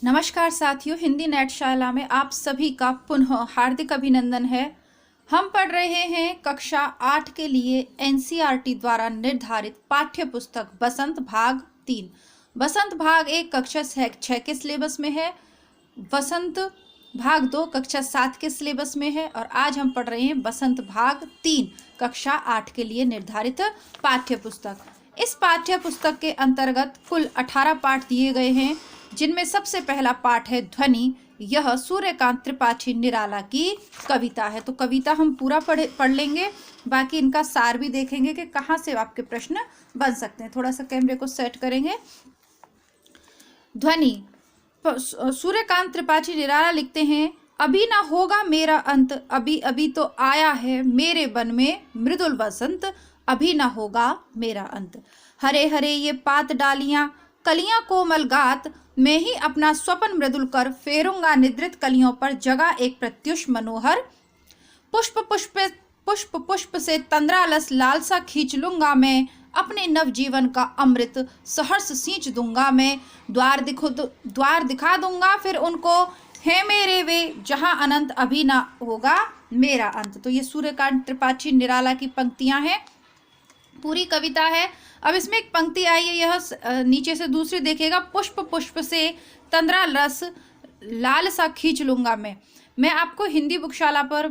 नमस्कार साथियों, हिंदी नेटशाला में आप सभी का पुनः हार्दिक अभिनंदन है। हम पढ़ रहे हैं कक्षा 8 के लिए एनसीईआरटी द्वारा निर्धारित पाठ्य पुस्तक बसंत भाग 3। बसंत भाग 1 कक्षा 6 के सिलेबस में है, बसंत भाग 2 कक्षा 7 के सिलेबस में है और आज हम पढ़ रहे हैं बसंत भाग 3 कक्षा 8 के लिए निर्धारित पाठ्य पुस्तक। इस पाठ्य पुस्तक के अंतर्गत कुल 18 पाठ दिए गए हैं, जिनमें सबसे पहला पाठ है ध्वनि। यह सूर्यकांत त्रिपाठी निराला की कविता है। तो कविता हम पूरा पढ़ लेंगे, बाकी इनका सार भी देखेंगे कि कहाँ से आपके प्रश्न बन सकते हैं। थोड़ा सा कैमरे को सेट करेंगे। ध्वनि। सूर्यकांत त्रिपाठी निराला लिखते हैं, अभी ना होगा मेरा अंत, अभी अभी तो आया है मेरे बन में मृदुल बसंत, अभी ना होगा मेरा अंत। हरे हरे ये पात डालियां, कलियां कोमल गात, मैं ही अपना स्वपन मृदुल कर फेरूंगा निद्रित कलियों पर जगा एक प्रत्युष मनोहर। पुष्प पुष्प पुष्प पुष्प से तंद्रालस लालसा खींच लूंगा मैं, अपने नवजीवन का अमृत सहर्ष सींच दूंगा मैं। द्वार दिखा दूंगा फिर उनको, है मेरे वे जहां अनंत, अभी ना होगा मेरा अंत। तो ये सूर्यकांत त्रिपाठी निराला की पंक्तियां हैं, पूरी कविता है। अब इसमें एक पंक्ति आई है, यह नीचे से दूसरी देखिएगा, पुष्प पुष्प से तंद्रा रस लाल सा खींच लूंगा मैं आपको हिंदी बुकशाला पर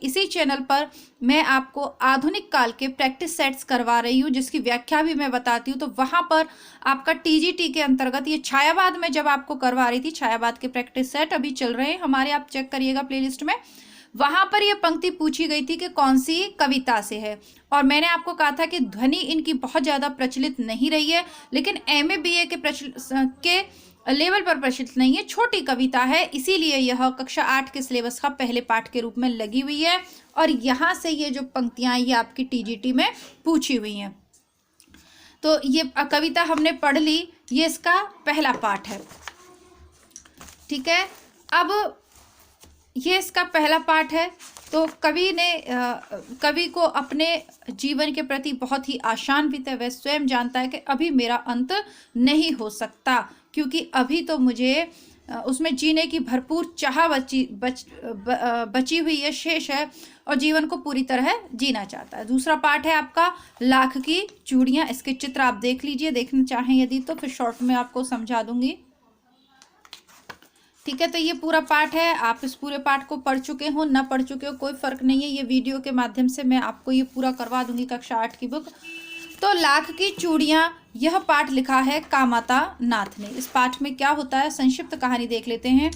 इसी चैनल पर मैं आपको आधुनिक काल के प्रैक्टिस सेट्स करवा रही हूँ, जिसकी व्याख्या भी मैं बताती हूँ। तो वहाँ पर आपका टीजीटी के अंतर्गत ये छायावाद में जब आपको करवा रही थी, छायावाद के प्रैक्टिस सेट अभी चल रहे हैं हमारे, आप चेक करिएगा प्लेलिस्ट में। वहां पर यह पंक्ति पूछी गई थी कि कौन सी कविता से है, और मैंने आपको कहा था कि ध्वनि इनकी बहुत ज़्यादा प्रचलित नहीं रही है, लेकिन एमए बीए के लेवल पर प्रचलित नहीं है, छोटी कविता है, इसीलिए यह कक्षा 8 के सिलेबस का पहले पाठ के रूप में लगी हुई है। और यहाँ से ये जो पंक्तियाँ ये आपकी टीजीटी में पूछी हुई हैं। तो ये कविता हमने पढ़ ली, ये इसका पहला पाठ है, ठीक है। अब ये इसका पहला पाठ है। तो कवि को अपने जीवन के प्रति बहुत ही आशान्वित है। वह स्वयं जानता है कि अभी मेरा अंत नहीं हो सकता, क्योंकि अभी तो मुझे उसमें जीने की भरपूर चाह बची हुई है, शेष है, और जीवन को पूरी तरह जीना चाहता है। दूसरा पाठ है आपका लाख की चूड़ियाँ। इसके चित्र आप देख लीजिए, देखना चाहें यदि तो फिर शॉर्ट में आपको समझा दूंगी, ठीक है। तो ये पूरा पाठ है, आप इस पूरे पाठ को पढ़ चुके हो न पढ़ चुके हो कोई फर्क नहीं है, ये वीडियो के माध्यम से मैं आपको ये पूरा करवा दूंगी कक्षा 8 की बुक। तो लाख की चूड़ियाँ, यह पाठ लिखा है कामाता नाथ ने। इस पाठ में क्या होता है, संक्षिप्त कहानी देख लेते हैं।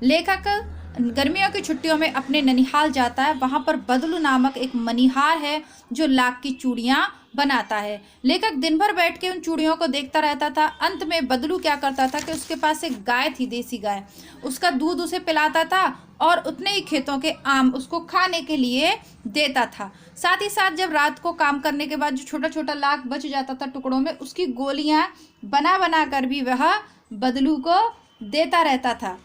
लेखक गर्मियों की छुट्टियों में अपने ननिहाल जाता है। वहाँ पर बदलू नामक एक मनिहार है जो लाख की चूड़ियाँ बनाता है। लेखक दिन भर बैठ के उन चूड़ियों को देखता रहता था। अंत में बदलू क्या करता था कि उसके पास एक गाय थी, देसी गाय, उसका दूध उसे पिलाता था और उतने ही खेतों के आम उसको खाने के लिए देता था। साथ ही साथ जब रात को काम करने के बाद जो छोटा छोटा लाख बच जाता था टुकड़ों में, उसकी गोलियां बना बना कर भी वह बदलू को देता रहता था।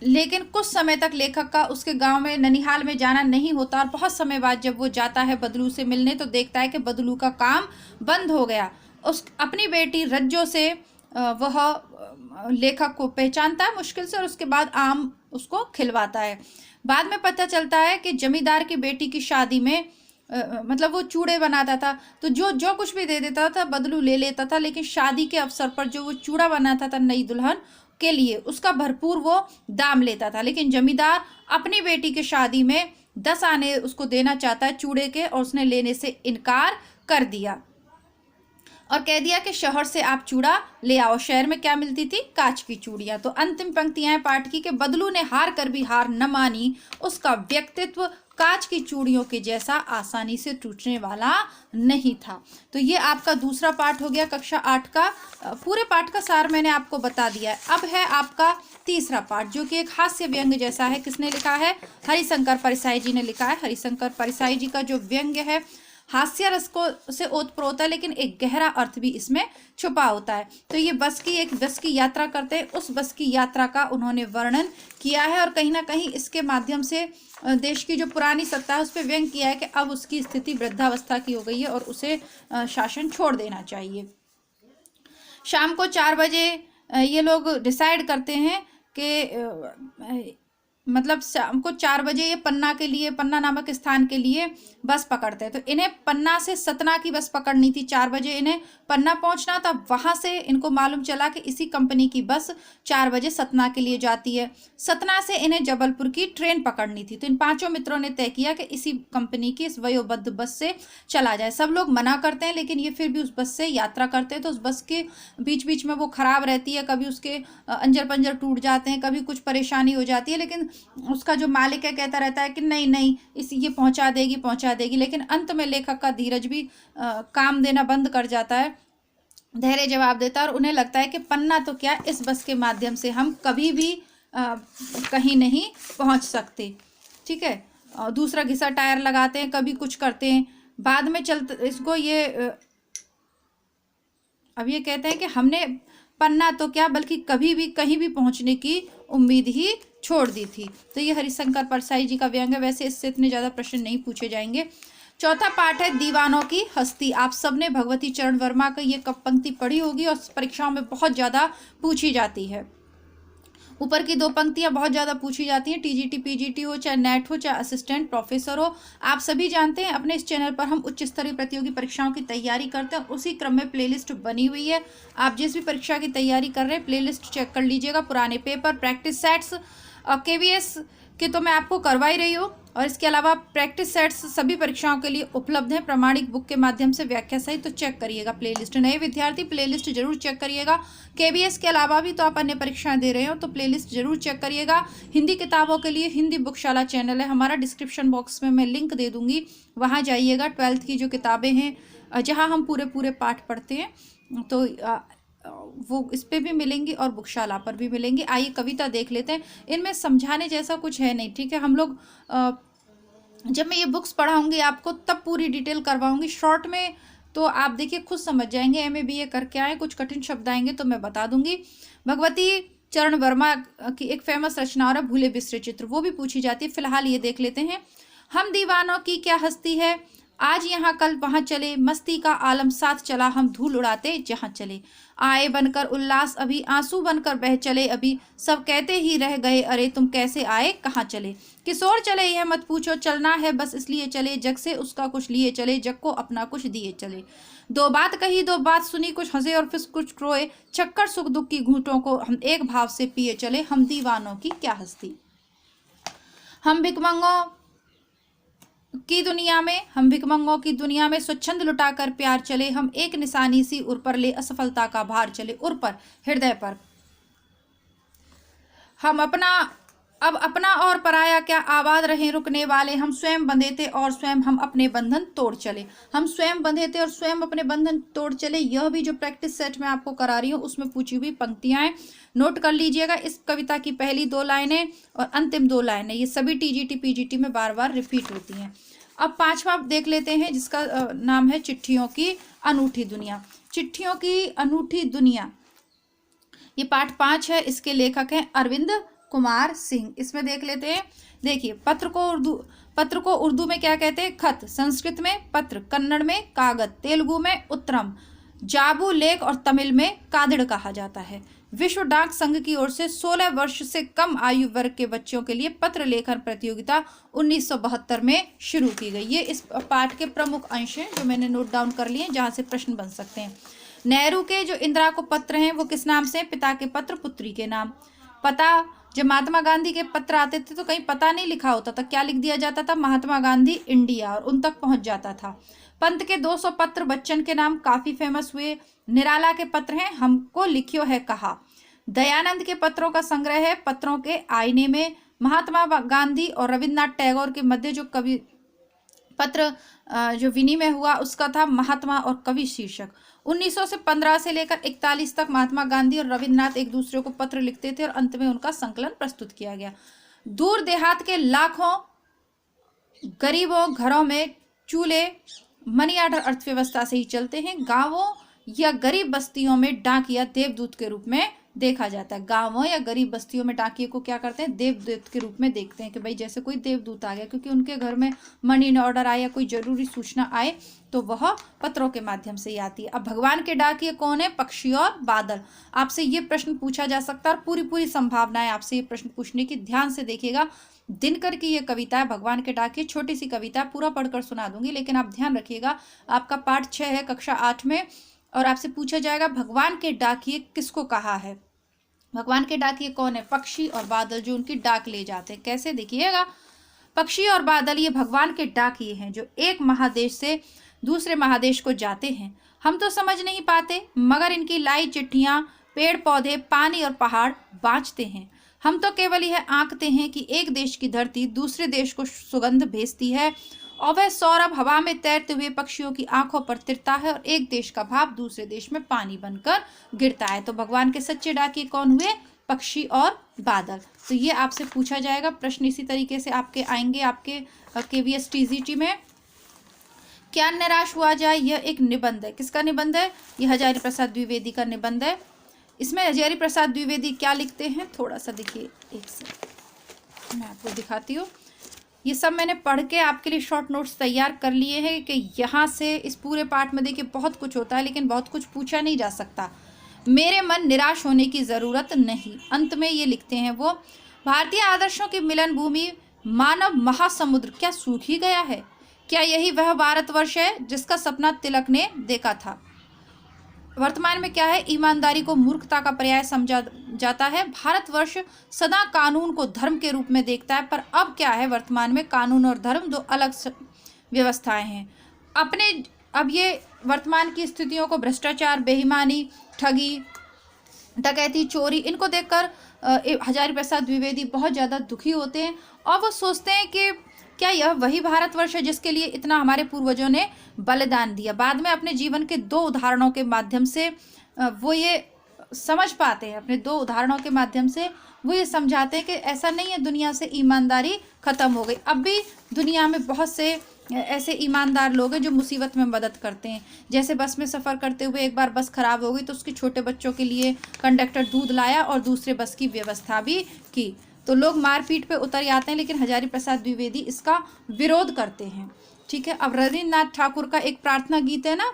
लेकिन कुछ समय तक लेखक का उसके गांव में ननिहाल में जाना नहीं होता, और बहुत समय बाद जब वो जाता है बदलू से मिलने तो देखता है कि बदलू का काम बंद हो गया। उस अपनी बेटी रज्जो से वह लेखक को पहचानता है मुश्किल से, और उसके बाद आम उसको खिलवाता है। बाद में पता चलता है कि जमींदार की बेटी की शादी में मतलब वो चूड़े बनाता था, तो जो कुछ भी दे देता था बदलू ले लेता था, लेकिन शादी के अवसर पर जो वो चूड़ा बनाता था नई दुल्हन के लिए, उसका भरपूर वो दाम लेता था। लेकिन जमींदार अपनी बेटी की शादी में 10 आने उसको देना चाहता है चूड़े के, और उसने लेने से इनकार कर दिया और कह दिया कि शहर से आप चूड़ा ले आओ। शहर में क्या मिलती थी, कांच की चूड़ियां। तो अंतिम पंक्तियां हैं पाठ की कि बदलू ने हार कर भी हार न मानी, उसका व्यक्तित्व कांच की चूड़ियों के जैसा आसानी से टूटने वाला नहीं था। तो ये आपका दूसरा पाठ हो गया कक्षा 8 का। पूरे पाठ का सार मैंने आपको बता दिया है। अब है आपका तीसरा पाठ, जो कि एक हास्य व्यंग जैसा है। किसने लिखा है, हरिशंकर परिसाई जी ने लिखा है। हरिशंकर परिसाई जी का जो व्यंग्य है हास्य रस को से ओतप्रोत है, लेकिन एक गहरा अर्थ भी इसमें छुपा होता है। तो ये बस की यात्रा करते हैं, उस बस की यात्रा का उन्होंने वर्णन किया है, और कहीं ना कहीं इसके माध्यम से देश की जो पुरानी सत्ता है उस पर व्यंग किया है कि अब उसकी स्थिति वृद्धावस्था की हो गई है और उसे शासन छोड़ देना चाहिए। शाम को 4 बजे ये लोग डिसाइड करते हैं कि मतलब शाम को 4 बजे ये पन्ना के लिए, पन्ना नामक स्थान के लिए बस पकड़ते हैं। तो इन्हें पन्ना से सतना की बस पकड़नी थी, 4 बजे इन्हें पन्ना पहुंचना था। वहां से इनको मालूम चला कि इसी कंपनी की बस 4 बजे सतना के लिए जाती है। सतना से इन्हें जबलपुर की ट्रेन पकड़नी थी। तो इन 5 मित्रों ने तय किया कि इसी कंपनी की इस वयोबद्ध बस से चला जाए। सब लोग मना करते हैं, लेकिन ये फिर भी उस बस से यात्रा करते हैं। तो उस बस के बीच बीच में वो खराब रहती है, कभी उसके अंजर पंजर टूट जाते हैं, कभी कुछ परेशानी हो जाती है, लेकिन उसका जो मालिक है कहता रहता है कि नहीं नहीं इस ये पहुंचा देगी। लेकिन अंत में लेखक का धीरज भी काम देना बंद कर जाता है, धैर्य जवाब देता है और उन्हें लगता है कि पन्ना तो क्या, इस बस के माध्यम से हम कभी भी कहीं नहीं पहुंच सकते। ठीक है, दूसरा घिसा टायर लगाते हैं, कभी कुछ करते हैं, बाद में चलते इसको ये अब ये कहते हैं कि हमने पन्ना तो क्या बल्कि कभी भी कहीं भी पहुंचने की उम्मीद ही छोड़ दी थी। तो ये हरिशंकर परसाई जी का व्यंग है। वैसे इससे इतने ज़्यादा प्रश्न नहीं पूछे जाएंगे। चौथा पाठ है दीवानों की हस्ती। आप सबने भगवती चरण वर्मा का ये पंक्ति पढ़ी होगी और परीक्षाओं में बहुत ज़्यादा पूछी जाती है। ऊपर की 2 पंक्तियां बहुत ज़्यादा पूछी जाती हैं, टीजीटी पीजीटी हो, चाहे नेट हो, चाहे असिस्टेंट प्रोफेसर हो। आप सभी जानते हैं अपने इस चैनल पर हम उच्च स्तरीय प्रतियोगी परीक्षाओं की तैयारी करते हैं, उसी क्रम में प्लेलिस्ट बनी हुई है। आप जिस भी परीक्षा की तैयारी कर रहे हैं प्लेलिस्ट चेक कर लीजिएगा। पुराने पेपर, प्रैक्टिस सेट्स, केवीएस के तो मैं आपको करवा ही रही हूँ, और इसके अलावा प्रैक्टिस सेट्स सभी परीक्षाओं के लिए उपलब्ध हैं प्रमाणिक बुक के माध्यम से, व्याख्या सहित। तो चेक करिएगा प्लेलिस्ट। नए विद्यार्थी प्लेलिस्ट जरूर चेक करिएगा। केबीएस के अलावा भी तो आप अन्य परीक्षाएं दे रहे हो तो प्लेलिस्ट जरूर चेक करिएगा। हिंदी किताबों के लिए हिंदी बुकशाला चैनल है हमारा, डिस्क्रिप्शन बॉक्स में मैं लिंक दे दूंगी, वहाँ जाइएगा। 12th की जो किताबें हैं जहाँ हम पूरे पाठ पढ़ते हैं तो वो इस पे भी मिलेंगी और बुकशाला पर भी मिलेंगी। आइए कविता देख लेते हैं। इनमें समझाने जैसा कुछ है नहीं, ठीक है। हम लोग जब मैं ये बुक्स पढ़ाऊंगी आपको तब पूरी डिटेल करवाऊंगी। शॉर्ट में तो आप देखिए खुद समझ जाएंगे, MA BA करके आए, कुछ कठिन शब्द आएंगे तो मैं बता दूंगी। भगवती चरण वर्मा की एक फेमस रचना और भूले बिसरे चित्र, वो भी पूछी जाती है। फिलहाल ये देख लेते हैं। हम दीवानों की क्या हस्ती है, आज यहाँ कल वहाँ चले, मस्ती का आलम साथ चला, हम धूल उड़ाते जहाँ चले। आए बनकर उल्लास अभी, आंसू बनकर बह चले अभी, सब कहते ही रह गए अरे तुम कैसे आए कहाँ चले। किशोर चले यह मत पूछो, चलना है बस इसलिए चले, जग से उसका कुछ लिए चले, जग को अपना कुछ दिए चले। 2 बात कही 2 बात सुनी, कुछ हंसे और फिर कुछ रोए, चक्कर सुख दुख की घूंटों को हम एक भाव से पिए चले, हम दीवानों की क्या हस्ती। हम भिकमंगों की दुनिया में स्वच्छंद लुटाकर प्यार चले, हम एक निशानी सी उर पर ले असफलता का भार चले। उर पर हृदय पर। हम अब अपना और पराया क्या, आबाद रहे रुकने वाले, हम स्वयं बंधे थे और स्वयं हम अपने बंधन तोड़ चले। हम स्वयं बंधे थे और स्वयं अपने बंधन तोड़ चले। यह भी जो प्रैक्टिस सेट मैं आपको करा रही हूँ उसमें पूछी हुई पंक्तियां हैं, नोट कर लीजिएगा। इस कविता की पहली 2 लाइनें और अंतिम 2 लाइनें ये सभी टीजीटी पीजीटी में बार बार रिपीट होती हैं। अब 5वां देख लेते हैं जिसका नाम है चिट्ठियों की अनूठी दुनिया। चिट्ठियों की अनूठी दुनिया ये पाठ 5 है। इसके लेखक हैं अरविंद कुमार सिंह। इसमें देख लेते हैं। देखिए, पत्र को उर्दू में क्या कहते हैं, खत, संस्कृत में पत्र, कन्नड़ में कागज, तेलुगु में उत्तरम, जाबू लेख और तमिल में कादिड़ कहा जाता है। विश्व डाक संघ की ओर से 16 वर्ष से कम आयु वर्ग के बच्चों के लिए पत्र लेखन प्रतियोगिता 1972 में शुरू की गई। ये इस पाठ के प्रमुख अंश हैं जो मैंने नोट डाउन कर लिए, जहाँ से प्रश्न बन सकते हैं। नेहरू के जो इंदिरा को पत्र हैं वो किस नाम से, पिता के पत्र पुत्री के नाम। पता, जब महात्मा गांधी के पत्र आते थे तो कहीं पता नहीं लिखा होता था, क्या लिख दिया जाता था, महात्मा गांधी इंडिया, और उन तक पहुंच जाता था। पंत के 200 पत्र बच्चन के नाम काफी फेमस हुए। निराला के पत्र हैं हमको लिखियो है कहा। दयानंद के पत्रों का संग्रह है पत्रों के आईने में। महात्मा गांधी और रविन्द्रनाथ टैगोर के मध्य जो कवि पत्र जो विनिमय हुआ उसका था महात्मा और कवि शीर्षक। 1915 से लेकर 41 तक महात्मा गांधी और रविन्द्रनाथ एक दूसरे को पत्र लिखते थे और अंत में उनका संकलन प्रस्तुत किया गया। दूर देहात के लाखों गरीबों घरों में चूल्हे मनी ऑर्डर अर्थव्यवस्था से ही चलते हैं। गांवों या गरीब बस्तियों में डाकिया देवदूत के रूप में देखा जाता है। गांवों या गरीब बस्तियों में डाकिये को क्या करते हैं, देवदूत के रूप में देखते हैं कि भाई जैसे कोई देवदूत आ गया, क्योंकि उनके घर में मनी ऑर्डर आए या कोई जरूरी सूचना आए तो वह पत्रों के माध्यम से ही आती है। अब भगवान के डाकिये कौन है, पक्षी और बादल। आपसे ये प्रश्न पूछा जा सकता है और पूरी पूरी संभावना है आपसे ये प्रश्न पूछने की। ध्यान से देखिएगा, दिनकर की ये कविता है भगवान के डाकिये, छोटी सी कविता है, पूरा पढ़कर सुना दूंगी, लेकिन आप ध्यान रखिएगा आपका पाठ 6 है कक्षा 8 में, और आपसे पूछा जाएगा भगवान के डाकिये किसको कहा है। भगवान के डाकिये कौन है, पक्षी और बादल जो उनकी डाक ले जाते हैं। कैसे, देखिएगा, पक्षी और बादल ये भगवान के डाकिये हैं जो एक महादेश से दूसरे महादेश को जाते हैं। हम तो समझ नहीं पाते, मगर इनकी लाई चिट्ठियां पेड़ पौधे पानी और पहाड़ बाँचते हैं। हम तो केवल यह आंकते हैं कि एक देश की धरती दूसरे देश को सुगंध भेजती है और वह सौरभ हवा में तैरते हुए पक्षियों की आंखों पर तिरता है और एक देश का भाप दूसरे देश में पानी बनकर गिरता है। तो भगवान के सच्चे डाकिये कौन हुए, पक्षी और बादल। तो ये आपसे पूछा जाएगा प्रश्न, इसी तरीके से आपके आएंगे आपके KVS TGT में। क्या निराश हुआ जाए, यह एक निबंध है। किसका निबंध है, यह हजारी प्रसाद द्विवेदी का निबंध है। इसमें हजारी प्रसाद द्विवेदी क्या लिखते हैं, थोड़ा सा देखिए, एक से मैं आपको दिखाती हूँ। ये सब मैंने पढ़ के आपके लिए शॉर्ट नोट्स तैयार कर लिए हैं कि यहाँ से इस पूरे पाठ में देखिए बहुत कुछ होता है, लेकिन बहुत कुछ पूछा नहीं जा सकता। मेरे मन निराश होने की ज़रूरत नहीं, अंत में ये लिखते हैं वो, भारतीय आदर्शों की मिलन भूमि मानव महासमुद्र क्या सूख ही गया है। क्या यही वह भारतवर्ष है जिसका सपना तिलक ने देखा था। वर्तमान में क्या है, ईमानदारी को मूर्खता का पर्याय समझा जाता है। भारतवर्ष सदा कानून को धर्म के रूप में देखता है, पर अब क्या है, वर्तमान में कानून और धर्म दो अलग व्यवस्थाएं हैं। अब ये वर्तमान की स्थितियों को भ्रष्टाचार, बेईमानी, ठगी, डकैती, चोरी, इनको देखकर हजारी प्रसाद द्विवेदी बहुत ज़्यादा दुखी होते हैं और वो सोचते हैं कि क्या यह वही भारतवर्ष है जिसके लिए इतना हमारे पूर्वजों ने बलिदान दिया। बाद में अपने जीवन के 2 उदाहरणों के माध्यम से वो ये समझ पाते हैं, अपने 2 उदाहरणों के माध्यम से वो ये समझाते हैं कि ऐसा नहीं है दुनिया से ईमानदारी ख़त्म हो गई। अब भी दुनिया में बहुत से ऐसे ईमानदार लोग हैं जो मुसीबत में मदद करते हैं। जैसे बस में सफ़र करते हुए एक बार बस ख़राब हो गई तो उसके छोटे बच्चों के लिए कंडक्टर दूध लाया और दूसरे बस की व्यवस्था भी की। तो लोग मारपीट पे उतर आते हैं, लेकिन हजारी प्रसाद द्विवेदी इसका विरोध करते हैं। ठीक है, अब रविन्द्रनाथ ठाकुर का एक प्रार्थना गीत है ना,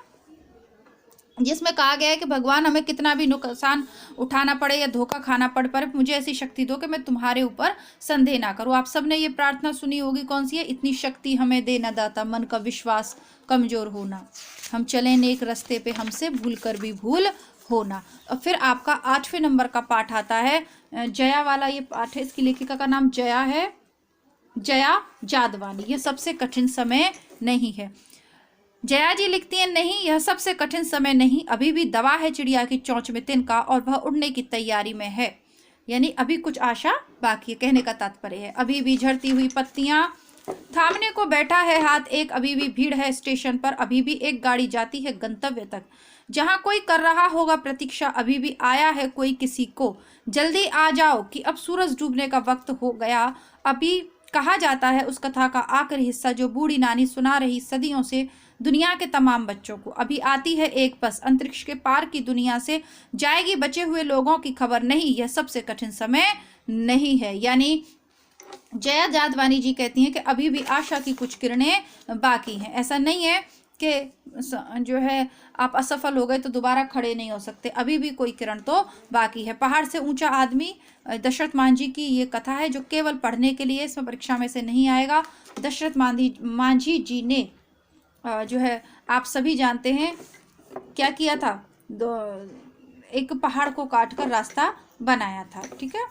जिसमें कहा गया है कि भगवान हमें कितना भी नुकसान उठाना पड़े या धोखा खाना पड़ पर मुझे ऐसी शक्ति दो कि मैं तुम्हारे ऊपर संदेह ना करूँ। आप सबने ये प्रार्थना सुनी होगी, कौन सी है, इतनी शक्ति हमें देना दाता, मन का विश्वास कमजोर होना, हम चले नेक रास्ते पे, हमसे भूल कर भी भूल होना। और फिर आपका 8वें नंबर का पाठ आता है, जया वाला ये पाठ है। इसकी लेखिका का नाम जया है, जया जादवानी। यह सबसे कठिन समय नहीं है। जया जी लिखती हैं, नहीं यह सबसे कठिन समय नहीं, अभी भी दवा है चिड़िया की चोंच में तिनका और वह उड़ने की तैयारी में है। यानी अभी कुछ आशा बाकी है, कहने का तात्पर्य है। अभी भी झड़ती हुई पत्तियां, थामने को बैठा है हाथ एक, अभी भी भीड़ है स्टेशन पर, अभी भी एक गाड़ी जाती है गंतव्य तक, जहां कोई कर रहा होगा प्रतीक्षा, अभी भी आया है कोई किसी को, जल्दी आ जाओ कि अब सूरज डूबने का वक्त हो गया। अभी कहा जाता है उस कथा का आखिरी हिस्सा जो बूढ़ी नानी सुना रही सदियों से दुनिया के तमाम बच्चों को। अभी आती है एक बस, अंतरिक्ष के पार की दुनिया से जाएगी, बचे हुए लोगों की खबर नहीं, यह सबसे कठिन समय नहीं है। यानी जया जादवानी जी कहती हैं कि अभी भी आशा की कुछ किरणें बाकी हैं। ऐसा नहीं है कि जो है आप असफल हो गए तो दोबारा खड़े नहीं हो सकते, अभी भी कोई किरण तो बाकी है। पहाड़ से ऊंचा आदमी, दशरथ मांझी की ये कथा है जो केवल पढ़ने के लिए, इसमें परीक्षा में से नहीं आएगा। दशरथ मांझी जी ने जो है आप सभी जानते हैं क्या किया था, एक पहाड़ को काटकर रास्ता बनाया था। ठीक है,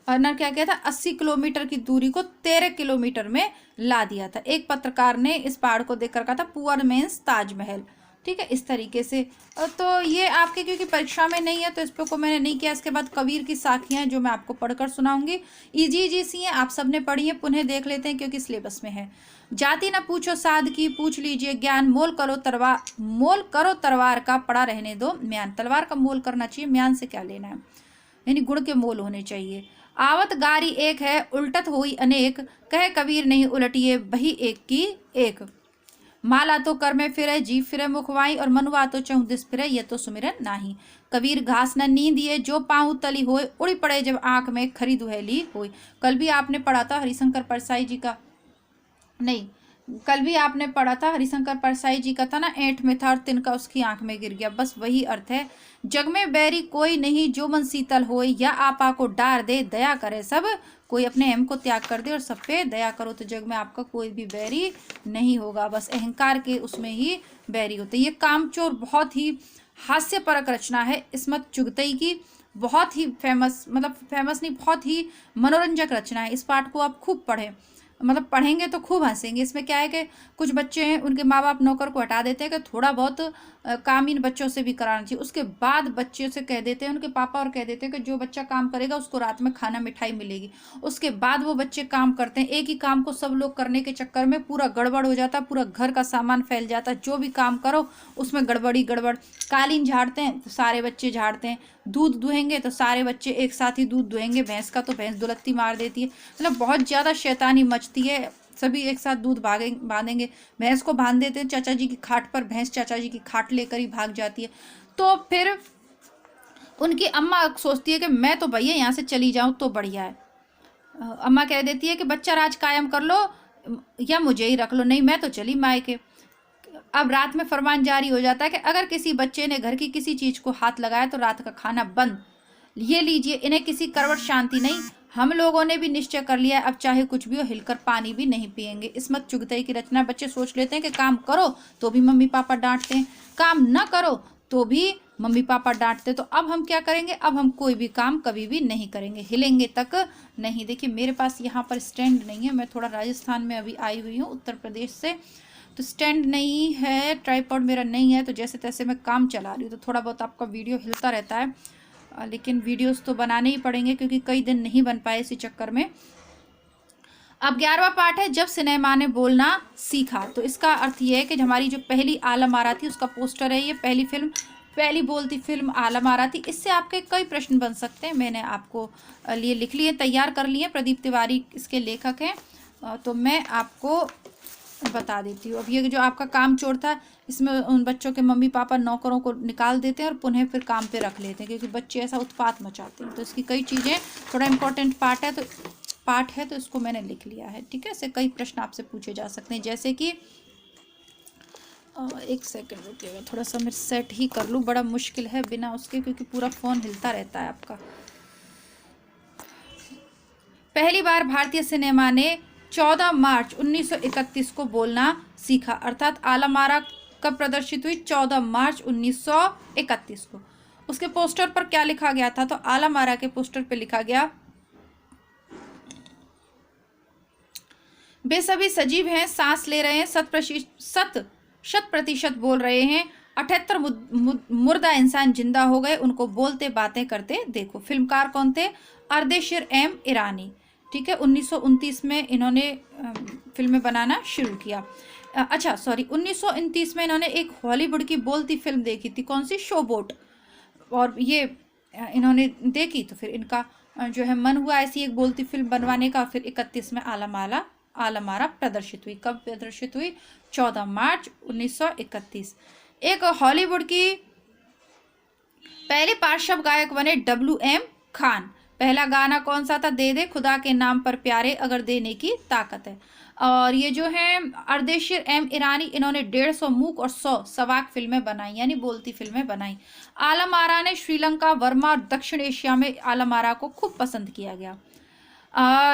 और न क्या किया था, 80 किलोमीटर की दूरी को 13 किलोमीटर में ला दिया था। एक पत्रकार ने इस पहाड़ को देखकर कहा था पुअर मेंस ताजमहल। ठीक है, इस तरीके से। तो ये आपके क्योंकि परीक्षा में नहीं है तो इस पर को मैंने नहीं किया। इसके बाद कबीर की साखियाँ जो मैं आपको पढ़कर सुनाऊंगी, इजी सी हैं, आप सबने पढ़ी है, पुनः देख लेते हैं क्योंकि सिलेबस में है। जाति न पूछो साध की, पूछ लीजिए ज्ञान, मोल करो तलवार का, पड़ा रहने दो म्यान। तलवार का मोल करना चाहिए, म्यान से क्या लेना है, यानी गुण के मोल होने चाहिए। आवत गारी एक है, उल्टत हुई अनेक, कहे कबीर नहीं उलटिए, वही एक की एक। माला तो कर में फिरे, जीव फिरे मुखवाई, और मनुआ तो चहु दिस फिरे, ये तो सुमिरन नाही। कबीर घास न नींद ये, जो पाँव तली होए, उड़ी पड़े जब आंख में, खरी दुहेली होई। कल भी आपने पढ़ा था हरिशंकर परसाई जी का, नहीं कल भी आपने पढ़ा था हरिशंकर परसाई जी का था ना, ऐंठ में था और तिनका उसकी आंख में गिर गया, बस वही अर्थ है। जग में बैरी कोई नहीं, जो मन शीतल होए, या आपा को डार दे, दया करे सब कोई। अपने अहम को त्याग कर दे और सब पे दया करो, तो जग में आपका कोई भी बैरी नहीं होगा। बस अहंकार के उसमें ही बैरी होते। ये कामचोर बहुत ही हास्यपरक रचना है इस्मत चुगतई की, बहुत ही फेमस, मतलब फेमस नहीं, बहुत ही मनोरंजक रचना है। इस पाठ को आप खूब पढ़ें, मतलब पढ़ेंगे तो खूब हंसेंगे। इसमें क्या है कि कुछ बच्चे हैं, उनके माँ बाप नौकर को हटा देते हैं कि थोड़ा बहुत काम इन बच्चों से भी कराना चाहिए। उसके बाद बच्चे से कह देते हैं उनके पापा, और कह देते हैं कि जो बच्चा काम करेगा उसको रात में खाना मिठाई मिलेगी। उसके बाद वो बच्चे काम करते हैं। एक ही काम को सब लोग करने के चक्कर में पूरा गड़बड़ हो जाता है, पूरा घर का सामान फैल जाता है। जो भी काम करो उसमें गड़बड़ी गड़बड़। कालीन झाड़ते हैं तो सारे बच्चे झाड़ते हैं, दूध दुहेंगे तो सारे बच्चे एक साथ ही दूध दुहेंगे। भैंस का तो भैंस दुलत्ती मार देती है, मतलब बहुत ज़्यादा शैतानी मचती है। सभी एक साथ दूध बांधेंगे, भैंस को बांध देते हैं चाचा जी की खाट पर, भैंस चाचा जी की खाट लेकर ही भाग जाती है। तो फिर उनकी अम्मा सोचती है कि मैं तो भैया यहाँ से चली जाऊँ तो बढ़िया है। अम्मा कह देती है कि बच्चा राज कायम कर लो या मुझे ही रख लो, नहीं मैं तो चली मायके। अब रात में फरमान जारी हो जाता है कि अगर किसी बच्चे ने घर की किसी चीज़ को हाथ लगाया तो रात का खाना बंद। ये लीजिए, इन्हें किसी करवट शांति नहीं। हम लोगों ने भी निश्चय कर लिया, अब चाहे कुछ भी हो, हिलकर पानी भी नहीं पिएंगे। इस्मत चुगतई की रचना। बच्चे सोच लेते हैं कि काम करो तो भी मम्मी पापा डांटते हैं, काम न करो तो भी मम्मी पापा डांटते, तो अब हम क्या करेंगे, अब हम कोई भी काम कभी भी नहीं करेंगे, हिलेंगे तक नहीं। देखिए मेरे पास यहाँ पर स्टैंड नहीं है, मैं थोड़ा राजस्थान में अभी आई हुई हूँ उत्तर प्रदेश से, तो स्टैंड नहीं है, ट्राइपॉड मेरा नहीं है, तो जैसे तैसे मैं काम चला रही हूँ, तो थोड़ा बहुत आपका वीडियो हिलता रहता है। लेकिन वीडियोस तो बनाने ही पड़ेंगे क्योंकि कई दिन नहीं बन पाए इसी चक्कर में। अब 11वां पार्ट है, जब सिनेमा ने बोलना सीखा। तो इसका अर्थ ये है कि हमारी जो पहली आलम आरा थी उसका पोस्टर है ये, पहली फिल्म, पहली बोलती फिल्म आलम आरा थी। इससे आपके कई प्रश्न बन सकते हैं, मैंने आपको लिए लिख लिए, तैयार कर लिए। प्रदीप तिवारी इसके लेखक हैं, तो मैं आपको बता देती हूँ। अब ये जो आपका काम चोर था, इसमें उन बच्चों के मम्मी पापा नौकरों को निकाल देते हैं और पुनः फिर काम पे रख लेते हैं क्योंकि बच्चे ऐसा उत्पात मचाते हैं। तो इसकी कई चीज़ें, थोड़ा इम्पोर्टेंट पार्ट है तो इसको मैंने लिख लिया है, ठीक है। इससे कई प्रश्न आपसे पूछे जा सकते हैं, जैसे कि एक सेकंड रुकिएगा, थोड़ा सा मैं सेट ही कर लूँ, बड़ा मुश्किल है बिना उसके क्योंकि पूरा फ़ोन हिलता रहता है आपका। पहली बार भारतीय सिनेमा ने 14 मार्च 1931 को बोलना सीखा, अर्थात आलम आरा कब प्रदर्शित हुई, 14 मार्च 1931 को। उसके पोस्टर पर क्या लिखा गया था, तो आलम आरा के पोस्टर पे लिखा गया, वे सभी सजीव हैं, सांस ले रहे हैं, 100% बोल रहे हैं, 78 मुर्दा इंसान जिंदा हो गए, उनको बोलते बातें करते देखो। फिल्मकार कौन थे, अर्देशीर एम ईरानी, ठीक है। 1929 में इन्होंने फिल्में बनाना शुरू किया। अच्छा सॉरी, 1929 में इन्होंने एक हॉलीवुड की बोलती फिल्म देखी थी, कौन सी, शोबोट, और ये इन्होंने देखी तो फिर इनका जो है मन हुआ ऐसी एक बोलती फिल्म बनवाने का। फिर 31 में आलम आरा प्रदर्शित हुई। कब प्रदर्शित हुई, 14 मार्च 1931। एक हॉलीवुड की पहले पार्श्व गायक बने WM खान। पहला गाना कौन सा था, दे दे खुदा के नाम पर प्यारे, अगर देने की ताकत है। और ये जो है अर्देशीर एम ईरानी, इन्होंने 150 मूक और 100 सवाक फिल्में बनाई, यानी बोलती फिल्में बनाई। आलम आरा ने श्रीलंका, वर्मा और दक्षिण एशिया में आलम आरा को खूब पसंद किया गया।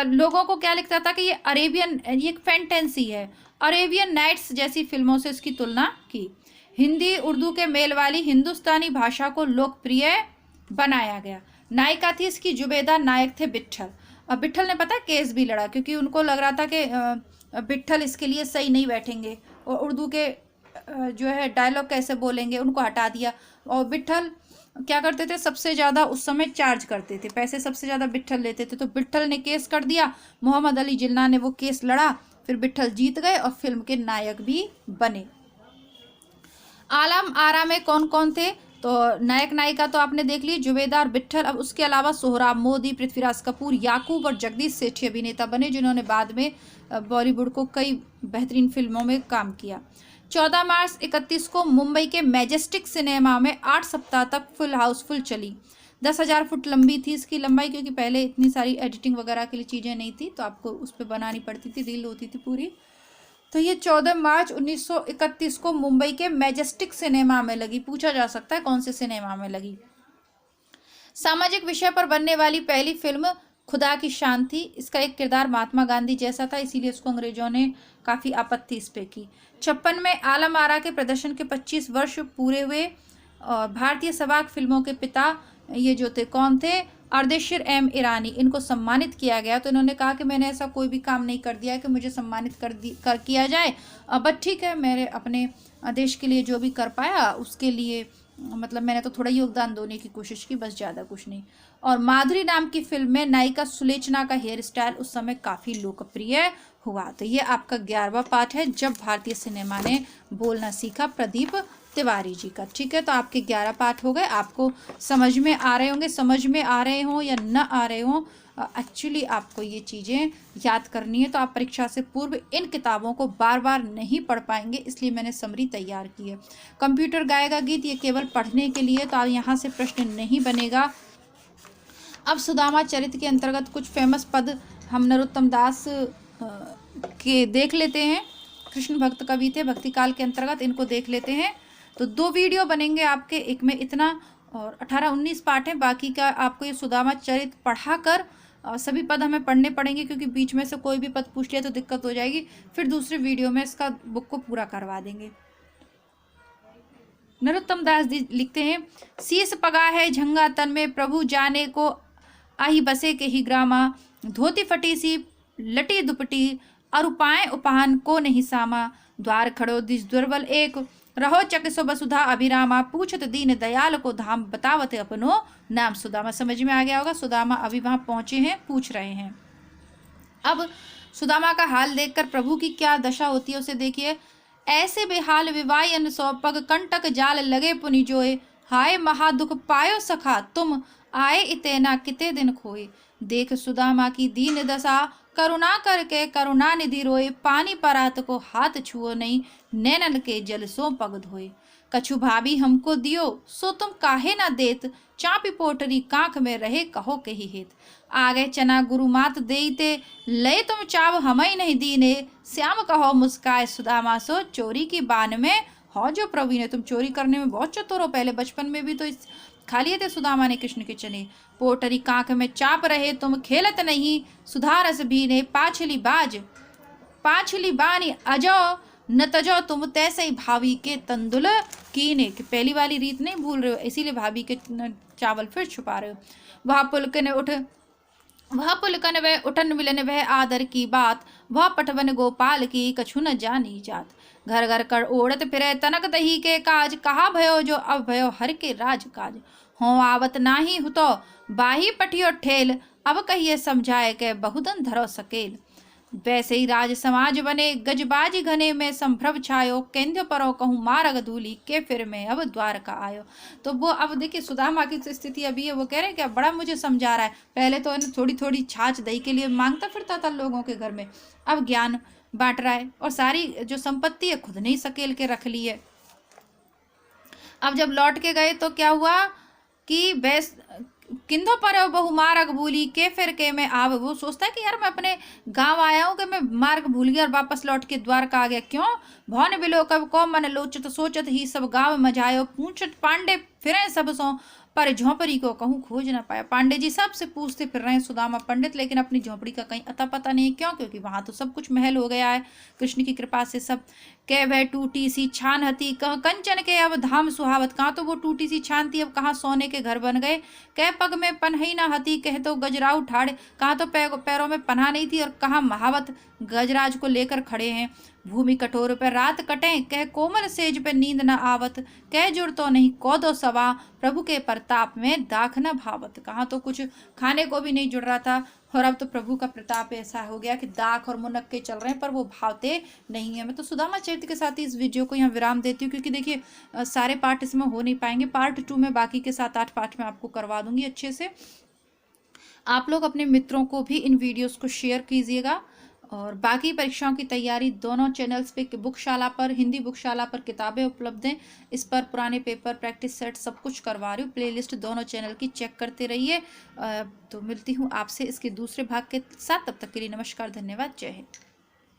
लोगों को क्या लिखता था कि ये अरेबियन, ये एक फैंटेसी है, अरेबियन नाइट्स जैसी फिल्मों से इसकी तुलना की। हिंदी उर्दू के मेल वाली हिंदुस्तानी भाषा को लोकप्रिय बनाया गया। नायिका थी इसकी जुबेदा, नायक थे विट्ठल। अब विट्ठल ने पता केस भी लड़ा क्योंकि उनको लग रहा था कि विट्ठल इसके लिए सही नहीं बैठेंगे और उर्दू के जो है डायलॉग कैसे बोलेंगे, उनको हटा दिया। और विट्ठल क्या करते थे, सबसे ज़्यादा उस समय चार्ज करते थे, पैसे सबसे ज़्यादा विट्ठल लेते थे, तो विट्ठल ने केस कर दिया। मोहम्मद अली जिन्ना ने वो केस लड़ा, फिर विट्ठल जीत गए और फिल्म के नायक भी बने। आलम आरा में कौन कौन थे, तो नायक नायिका तो आपने देख ली, जुबेदा और विट्ठल। अब उसके अलावा सोहराब मोदी, पृथ्वीराज कपूर, याकूब और जगदीश सेठी अभिनेता बने जिन्होंने बाद में बॉलीवुड को कई बेहतरीन फिल्मों में काम किया। 14 मार्च 31 को मुंबई के मैजेस्टिक सिनेमा में 8 सप्ताह तक फुल हाउसफुल चली। 10,000 फुट लंबी थी इसकी लंबाई, क्योंकि पहले इतनी सारी एडिटिंग वगैरह के लिए चीज़ें नहीं थी, तो आपको उस पर बनानी पड़ती थी, रील होती थी पूरी। तो ये 14 मार्च 1931 को मुंबई के मैजेस्टिक सिनेमा में लगी। पूछा जा सकता है कौन से सिनेमा में लगी। सामाजिक विषय पर बनने वाली पहली फिल्म खुदा की शान थी। इसका एक किरदार महात्मा गांधी जैसा था, इसीलिए इसको अंग्रेजों ने काफ़ी आपत्ति इस पे की। 56 में आलम आरा के प्रदर्शन के 25 वर्ष पूरे हुए। और भारतीय सवाक फिल्मों के पिता ये जो थे कौन थे, अर्देशीर एम ईरानी, इनको सम्मानित किया गया। तो इन्होंने कहा कि मैंने ऐसा कोई भी काम नहीं कर दिया कि मुझे सम्मानित किया जाए, बट ठीक है, मेरे अपने देश के लिए जो भी कर पाया उसके लिए मतलब मैंने तो थोड़ा योगदान देने की कोशिश की, बस ज़्यादा कुछ नहीं। और माधुरी नाम की फिल्म में नायिका सुलेचना का हेयर स्टाइल उस समय काफ़ी लोकप्रिय हुआ। तो ये आपका 11वां पार्ट है, जब भारतीय सिनेमा ने बोलना सीखा, प्रदीप तिवारी जी का। ठीक है, तो आपके 11 पार्ट हो गए। आपको समझ में आ रहे होंगे, समझ में आ रहे हों या न आ रहे हों, एक्चुअली आपको ये चीज़ें याद करनी है, तो आप परीक्षा से पूर्व इन किताबों को बार बार नहीं पढ़ पाएंगे, इसलिए मैंने समरी तैयार की है। कंप्यूटर गाएगा गीत, ये केवल पढ़ने के लिए, तो यहाँ से प्रश्न नहीं बनेगा। अब सुदामा चरित्र के अंतर्गत कुछ फेमस पद हम नरोत्तम दास के देख लेते हैं। कृष्ण भक्त कवि थे, भक्ति काल के अंतर्गत इनको देख लेते हैं। तो 2 वीडियो बनेंगे आपके, एक में इतना और 18-19 पार्ट हैं, बाकी का आपको ये सुदामा चरित्र पढ़ाकर सभी पद हमें पढ़ने पड़ेंगे, क्योंकि बीच में से कोई भी पद पूछ लिया तो दिक्कत हो जाएगी। फिर दूसरे वीडियो में इसका बुक को पूरा करवा देंगे। नरोत्तम दास जी लिखते हैं, शीस पगा है झंगा तन में, प्रभु जाने को आही बसे के ही ग्रामा, धोती फटी सी लटी दुपटी, अरुपाएं उपाहन को नहीं सामा, द्वार खड़ो दिस दुर्बल एक, रहो चक सो वसुधा अभिरामा, पूछत दीन दयाल को धाम, बतावत अपनो नाम सुदामा। समझ में आ गया होगा, सुदामा अभी वहां पहुंचे हैं, पूछ रहे हैं। अब सुदामा का हाल देखकर प्रभु की क्या दशा होती है उसे देखिए। ऐसे बेहाल विवायन सौ पग, कंटक जाल लगे पुनि जोए, हाय महादुख पायो सखा तुम, आए इतेना किते दिन खोए, देख सुदामा की दीन दशा, करुणा करके करुणा निधि रोए, पानी परात को हाथ छुओ नहीं, नैनन के जल सो पग धोए, कछु भाभी हमको दियो सो तुम काहे ना देत, चापी पोटरी कांख में रहे कहो के ही हेत, आगे चना गुरु मात देते, लय तुम चाव हमई नहीं दीने, श्याम कहो मुस्काए सुदामा सो, चोरी की बान में हो जो प्रवीण है। तुम चोरी करने में बहुत चतुर हो, पहले बचपन में भी तो खा लिए थे सुदामा ने कृष्ण के चने, पोटरी कांख में चाप रहे तुम, खेलत नहीं सुधारस भी ने, पाछली बानी अजो न तजो तुम, तैसे ही भाभी के तंदुल कीने, कि पहली वाली रीत नहीं भूल रहे हो, इसीलिए भाभी के चावल फिर छुपा रहे हो। वह पुलकन वह उठन मिलन वह आदर की बात, वह पटवन गोपाल की कछु न जानी जात, घर घर कर ओढ़त फिरे तनक दही के काज, कहा भयो जो अब भयो हर के राज काज, हो आवत नाही हुतो बाही पटियो ठेल, अब कहिए समझाए के बहुदन धरो सकेल, वैसे ही राज समाज बने गजबाजी घने में संभ्रम छायो, केंद्र परो कहूँ मारग धूली के फिर में अब द्वार का आयो। तो वो अब देखिए सुदामा की स्थिति अभी है, वो कह रहे हैं कि बड़ा मुझे समझा रहा है, पहले तो थोड़ी थोड़ी छाछ दही के लिए मांगता फिरता था लोगों के घर में, अब ज्ञान बांट रहा है और सारी जो संपत्ति है खुद नहीं सकेल के रख ली है। अब जब लौट के गए तो क्या हुआ कि बैस किंधो पर बहु मार्ग भूली के फिर के मैं आव, वो सोचता है कि यार मैं अपने गांव आया हूँ कि मैं मार्ग भूल गया और वापस लौट के द्वारका आ गया, क्यों भौन बिलो कब को मन लोचत सोचत ही सब गांव मजायो, पूछत पांडे फिरे सब सो पर झोंपड़ी को कहूँ खोज ना पाया। पांडे जी सबसे पूछते फिर रहे हैं सुदामा पंडित, लेकिन अपनी झोंपड़ी का कहीं अता पता नहीं, क्यों क्योंकि वहां तो सब कुछ महल हो गया है कृष्ण की कृपा से। सब कह वह टूटी सी छान हती, कह कंचन के अब धाम सुहावत, कहाँ तो वो टूटी सी छान थी अब कहाँ सोने के घर बन गए, कह पग में पनही ना हती, कह तो गजराऊ ठाड़े, कहाँ तो पैरों में पनाह नहीं थी और कहाँ महावत गजराज को लेकर खड़े हैं, भूमि कठोर पर रात कटे, कह कोमल सेज पे नींद न आवत, कह जुड़ तो नहीं कोदो सवा, प्रभु के प्रताप में दाख न भावत, कहाँ तो कुछ खाने को भी नहीं जुड़ रहा था और अब तो प्रभु का प्रताप ऐसा हो गया कि दाख और मुनक के चल रहे हैं पर वो भावते नहीं है। मैं तो सुदामा चरित्र के साथ ही इस वीडियो को यहाँ विराम देती हूँ, क्योंकि देखिए सारे पार्ट इसमें हो नहीं पाएंगे, पार्ट 2 में बाकी के 7-8 पार्ट में आपको करवा दूंगी अच्छे से। आप लोग अपने मित्रों को भी इन वीडियोस को शेयर कीजिएगा और बाकी परीक्षाओं की तैयारी दोनों चैनल्स पे, बुकशाला पर, हिंदी बुकशाला पर किताबें उपलब्ध हैं, इस पर पुराने पेपर, प्रैक्टिस सेट सब कुछ करवा रही हूँ। प्लेलिस्ट दोनों चैनल की चेक करते रहिए। तो मिलती हूँ आपसे इसके दूसरे भाग के साथ, तब तक के लिए नमस्कार, धन्यवाद, जय हिंद।